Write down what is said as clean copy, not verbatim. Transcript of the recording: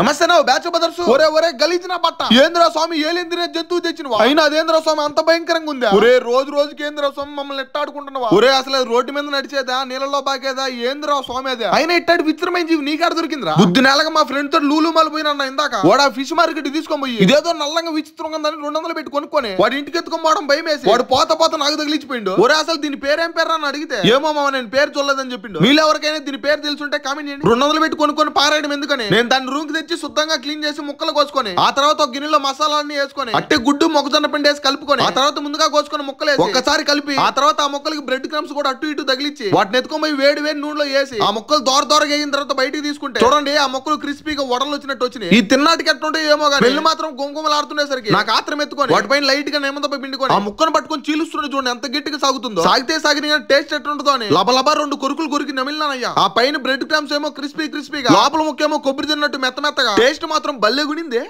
నమస్తే నా బ్యాచ్ బదర్సు. ఒరే ఒరే గలీచిన బట్ట ఏంద్రా స్వామి ఏలేంద్ర జంతువు తెచ్చినవా? అయినా అదేంద్ర స్వామి అంత భయంకరంగా ఉందా? ఒరే రోజు రోజుకి ఏంద్ర స్వామి మమ్మల్ని ఎట్టాడుకుంటున్నావా? ఒరే అసలు రోడ్డు మీద నడిచేదా నీళ్ళలో బాగేదా ఏంద్రా స్వామి అదే? అయినా ఇట్టాడు విచిత్రమైన జీవి నీకాడ దొరికిందిరా? బుద్ధి నెలగా మా ఫ్రెండ్ తో లూలు మలిపోయినా ఇందాక వాడు ఆ ఫిష్ మార్కెట్ తీసుకొని పోయి ఇదేదో నల్లంగా విచిత్రంగా ఉందని 200 పెట్టి కొనుక్కొని వాడి ఇంటికి ఎత్తుకొని పోవడం భయం వేసి వాడు పోత నాకు తగిలిచిపోయిండు. ఒరే అసలు దీని పేరేం పేరు అని అడిగితే ఏమో మామ నేను పేరు చూడలేదని చెప్పిండు. మీరు ఎవరికైనా దీని పేరు తెలుసుంటే కామెంట్ చేయండి. 200 పెట్టి కొనుక్కొని పారాయడం ఎందుకని నేను దాన్ని రూమ్ కి తెచ్చి శుద్ధంగా క్లీన్ చేసి ముక్కలు కోసుకొని ఆ తర్వాత ఒక గిన్నెలో మసాలాన్ని వేసుకొని అట్టే గుడ్డు మొక్కజొన్న పిండి వేసి కలుపుకొని ఆ తర్వాత ముందుగా కోసుకొని ముక్కలు ఒక్కసారి కలిపి ఆ తర్వాత ఆ ముక్కలకి బ్రెడ్ క్రమ్స్ కూడా అటు ఇటు తగిలిచ్చి వాటిని ఎత్తుకొని వేడి వేడి నూనెలో వేసి ఆ ముక్కలు దోరగా అయిన తర్వాత బయటికి తీసుకుంటే చూడండి ఆ ముక్కలు క్రిస్పీగా వడలు వచ్చినట్టు వచ్చినాయి. ఈ తిన్నాటికి ఎట్టుంటే ఏమో కానీ వెళ్ళి మాత్రం గుంకుమలాడుతుండేసరికి నాకు ఆత్రం ఎత్తుకొని వాటిపైన లైట్ గా నేమంతో పిండుకొని ఆ ముక్కను పట్టుకొని చీలుస్తుండే చూడండి ఎంత గట్టిగా సాగుతుందో. సాగిన టేస్ట్ ఎట్టుంటుందో అని లబలబా 2 కొరుకులు కొరికి నమిలినానయ్యా. ఆ పైన బ్రెడ్ క్రమ్స్ ఏమో క్రిస్పీగా లోపల ముక్కేమో కొబ్బరి తిన్నట్టు మెత్తగా టేస్ట్ మాత్రం భలే గునిందే.